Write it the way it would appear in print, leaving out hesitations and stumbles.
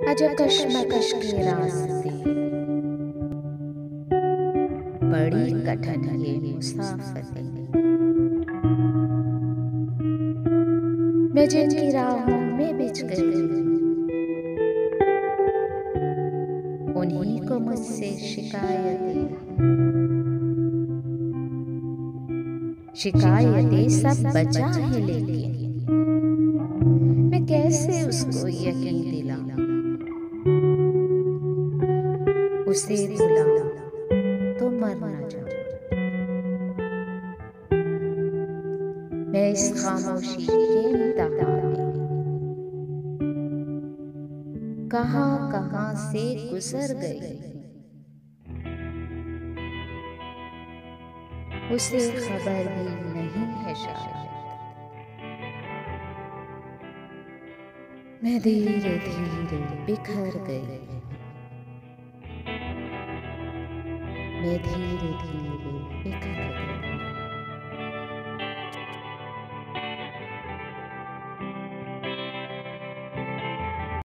अजब कश्मकश के रास्ते, बड़ी कठिन ये मुसाफिरी। मैं जिनकी राहों में बिछ गई, उन्हीं को मुझसे शिकायतें सब बचा है, लेकिन मैं कैसे उसको यकीन दिलाऊं, उसे भुलाऊं तो मर न जाऊं। मैं इस खामोशी के इम्तिहान में कहां से गुजर गई, उसे खबर भी नहीं है शायद। मैं धीरे धीरे बिखर गई, मैं धीरे धीरे